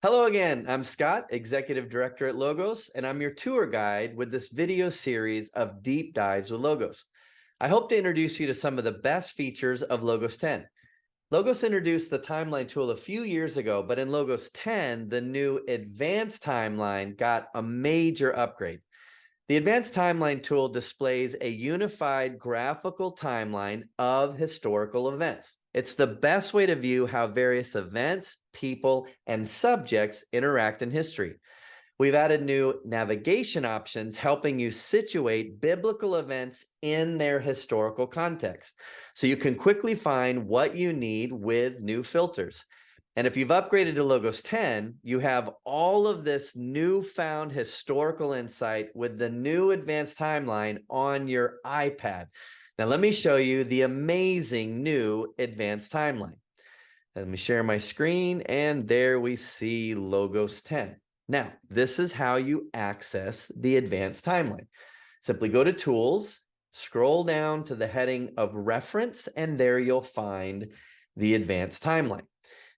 Hello again, I'm Scott, Executive Director at Logos, and I'm your tour guide with this video series of deep dives with Logos. I hope to introduce you to some of the best features of Logos 10. Logos introduced the timeline tool a few years ago, but in Logos 10, the new advanced timeline got a major upgrade. The advanced timeline tool displays a unified graphical timeline of historical events. It's the best way to view how various events, people, and subjects interact in history. We've added new navigation options helping you situate biblical events in their historical context, so you can quickly find what you need with new filters. And if you've upgraded to Logos 10, you have all of this newfound historical insight with the new advanced timeline on your iPad. Now, let me show you the amazing new advanced timeline. Let me share my screen, and there we see Logos 10. Now, this is how you access the advanced timeline. Simply go to Tools, scroll down to the heading of Reference, and there you'll find the advanced timeline.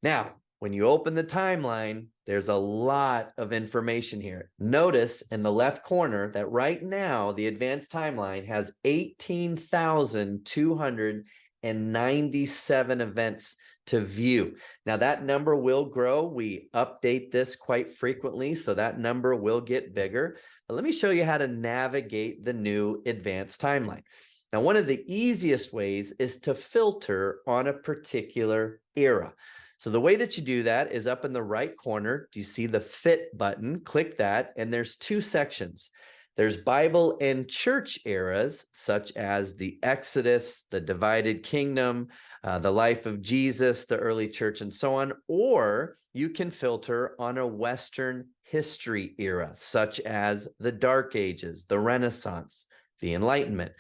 Now, when you open the timeline, there's a lot of information here. Notice in the left corner that right now, the advanced timeline has 18,297 events to view. Now, that number will grow. We update this quite frequently, so that number will get bigger. But let me show you how to navigate the new advanced timeline. Now, one of the easiest ways is to filter on a particular era. So the way that you do that is up in the right corner. Do you see the Fit button? Click that, and there's two sections. There's Bible and church eras, such as the Exodus, the divided kingdom, the life of Jesus, the early church, and so on. Or you can filter on a Western history era, such as the Dark Ages, the Renaissance, the Enlightenment.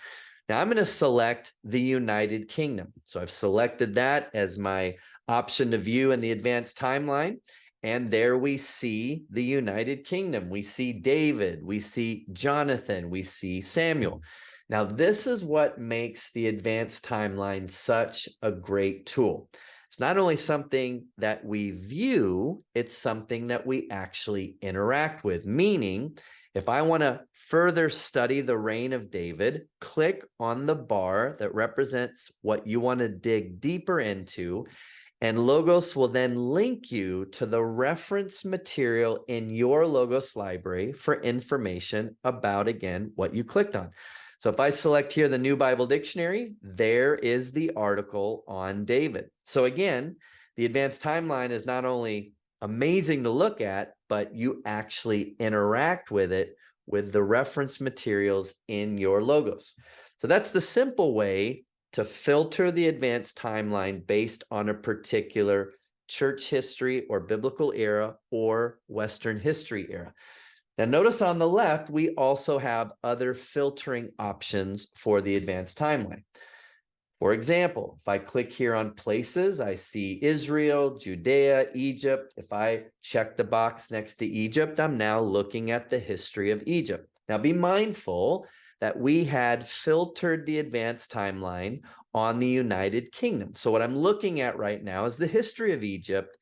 Now I'm going to select the United Kingdom. So I've selected that as my option to view in the advanced timeline. And there we see the United Kingdom. We see David, we see Jonathan, we see Samuel. Now, this is what makes the advanced timeline such a great tool. It's not only something that we view, it's something that we actually interact with. Meaning, if I want to further study the reign of David, click on the bar that represents what you want to dig deeper into, and Logos will then link you to the reference material in your Logos library for information about, again, what you clicked on. So if I select here the New Bible Dictionary, there is the article on David. So again, the advanced timeline is not only amazing to look at, but you actually interact with it with the reference materials in your Logos. So that's the simple way to filter the advanced timeline based on a particular church history or biblical era or Western history era. Now, notice on the left, we also have other filtering options for the advanced timeline. For example, if I click here on places, I see Israel, Judea, Egypt. If I check the box next to Egypt, I'm now looking at the history of Egypt. Now, be mindful that we had filtered the advanced timeline on the United Kingdom. So what I'm looking at right now is the history of Egypt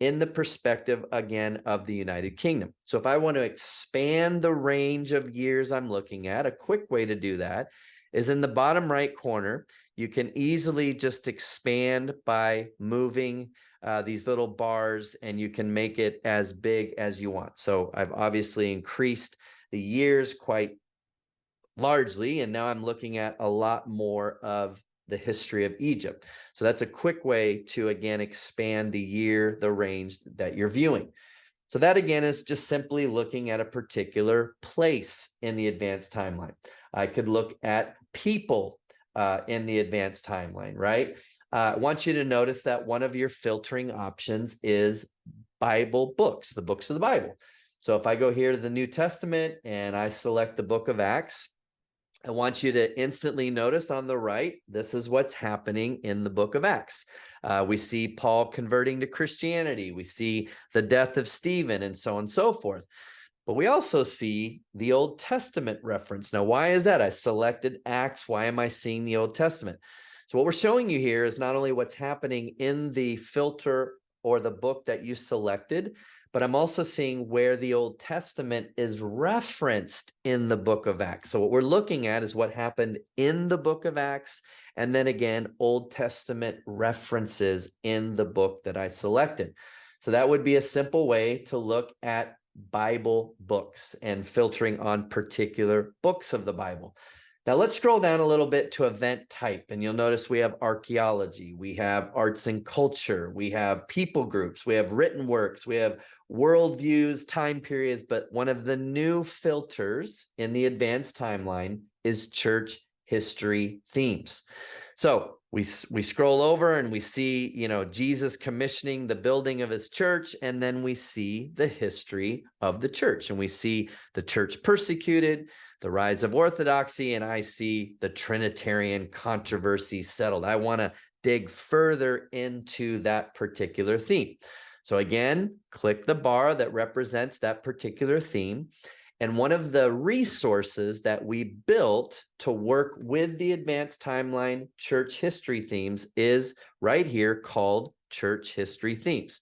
in the perspective, again, of the United Kingdom. So if I want to expand the range of years I'm looking at, a quick way to do that is in the bottom right corner. You can easily just expand by moving these little bars, and you can make it as big as you want. So I've obviously increased the years quite largely, and now I'm looking at a lot more of the history of Egypt. So that's a quick way to, again, expand the year, the range that you're viewing. So that, again, is just simply looking at a particular place in the advanced timeline. I could look at people in the advanced timeline, right? I want you to notice that one of your filtering options is Bible books, the books of the Bible. So if I go here to the New Testament and I select the book of Acts, I want you to instantly notice on the right, this is what's happening in the book of Acts. We see Paul converting to Christianity. We see the death of Stephen and so on and so forth. But we also see the Old Testament reference. Now, why is that? I selected Acts. Why am I seeing the Old Testament? So what we're showing you here is not only what's happening in the filter or the book that you selected, but I'm also seeing where the Old Testament is referenced in the book of Acts. So what we're looking at is what happened in the book of Acts, and then again, Old Testament references in the book that I selected. So that would be a simple way to look at Bible books and filtering on particular books of the Bible. Now let's scroll down a little bit to event type, and you'll notice we have archaeology, we have arts and culture, we have people groups, we have written works, we have worldviews, time periods, but one of the new filters in the advanced timeline is church history themes. So we scroll over and we see, Jesus commissioning the building of his church, and then we see the history of the church, and we see the church persecuted, the rise of orthodoxy, and I see the Trinitarian controversy settled. I want to dig further into that particular theme. So again, click the bar that represents that particular theme. And one of the resources that we built to work with the advanced timeline church history themes is right here called Church History Themes.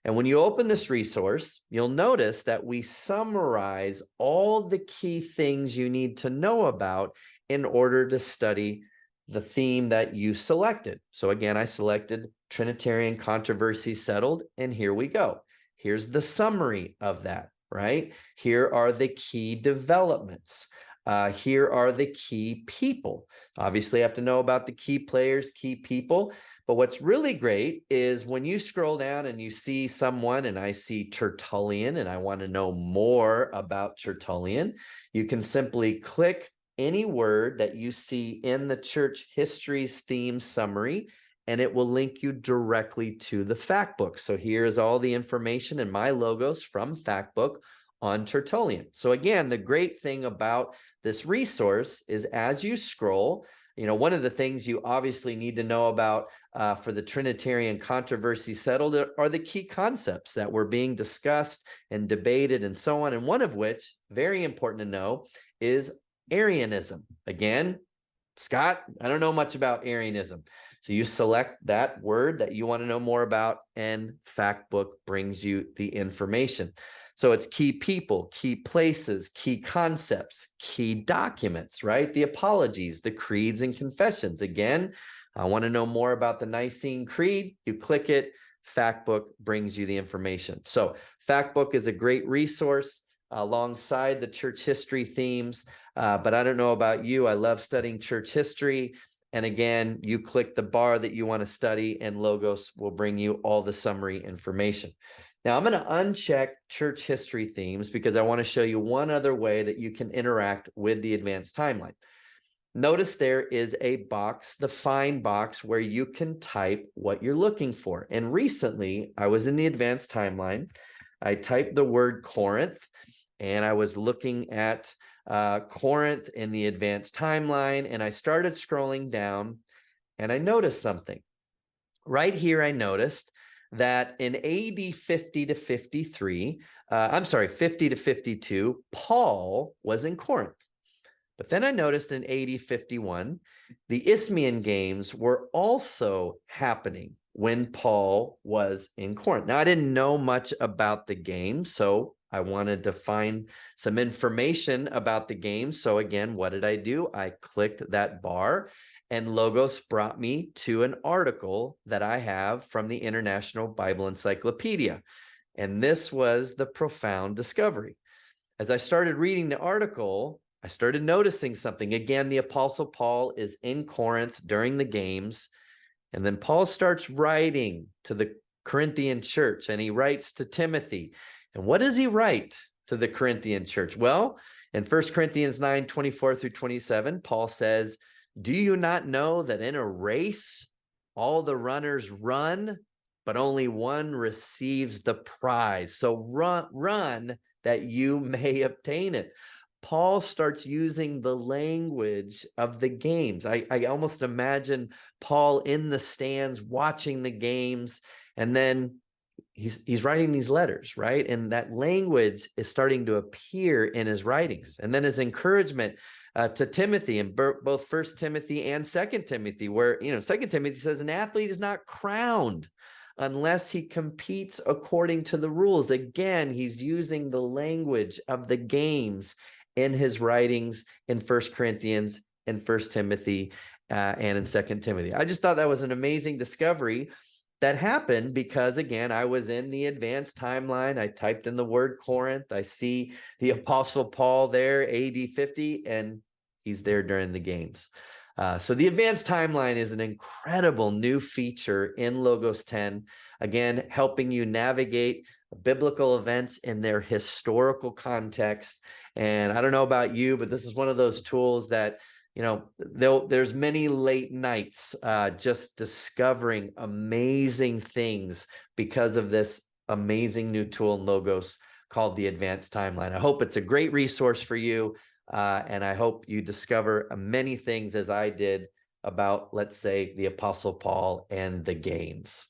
And when you open this resource, you'll notice that we summarize all the key things you need to know about in order to study the theme that you selected. So again, I selected Trinitarian controversy settled, and here we go. Here's the summary of that, right? Here are the key developments. Here are the key people. Obviously, I have to know about the key players, key people. But what's really great is when you scroll down and you see someone, and I see Tertullian, and I want to know more about Tertullian, you can simply click any word that you see in the church history's theme summary, and it will link you directly to the fact book. So here's all the information and my logos from fact book on Tertullian. So again, the great thing about this resource is as you scroll, one of the things you obviously need to know about for the Trinitarian controversy settled are the key concepts that were being discussed and debated and so on. And one of which, very important to know, is Arianism. Again, Scott, I don't know much about Arianism. So you select that word that you want to know more about, and fact book brings you the information. So it's key people, key places, key concepts, key documents, right? The apologies, the creeds and confessions. Again, I want to know more about the Nicene Creed. You click it, fact book brings you the information. So fact book is a great resource alongside the church history themes. But I don't know about you. I love studying church history. And again, you click the bar that you want to study, and Logos will bring you all the summary information. Now, I'm going to uncheck church history themes because I want to show you one other way that you can interact with the advanced timeline. Notice there is a box, the find box, where you can type what you're looking for. And recently, I was in the advanced timeline. I typed the word Corinth, and I was looking at Corinth in the advanced timeline, and I started scrolling down, and I noticed something. Right here, I noticed that in AD 50 to 53, 50 to 52, Paul was in Corinth. But then I noticed in AD 51, the Isthmian Games were also happening when Paul was in Corinth. Now, I didn't know much about the games, so I wanted to find some information about the games. So again, what did I do? I clicked that bar, and Logos brought me to an article that I have from the International Bible Encyclopedia. And this was the profound discovery. As I started reading the article, I started noticing something. Again, the Apostle Paul is in Corinth during the games. And then Paul starts writing to the Corinthian church, and he writes to Timothy. And what does he write to the Corinthian church? Well, in 1 Corinthians 9, 24 through 27, Paul says, "Do you not know that in a race, all the runners run, but only one receives the prize? So run that you may obtain it." Paul starts using the language of the games. I almost imagine Paul in the stands watching the games, and then he's writing these letters, right? And that language is starting to appear in his writings. And then his encouragement to Timothy in both 1 Timothy and 2 Timothy, where, 2 Timothy says an athlete is not crowned unless he competes according to the rules. Again, he's using the language of the games in his writings in 1 Corinthians and 1 Timothy and in 2 Timothy. I just thought that was an amazing discovery that happened because, again, I was in the advanced timeline. I typed in the word Corinth. I see the Apostle Paul there, AD 50, and he's there during the games. So the advanced timeline is an incredible new feature in Logos 10, again, helping you navigate biblical events in their historical context. And I don't know about you, but this is one of those tools that, there's many late nights just discovering amazing things because of this amazing new tool in Logos called the Advanced Timeline. I hope it's a great resource for you. And I hope you discover many things as I did about, let's say, the Apostle Paul and the games.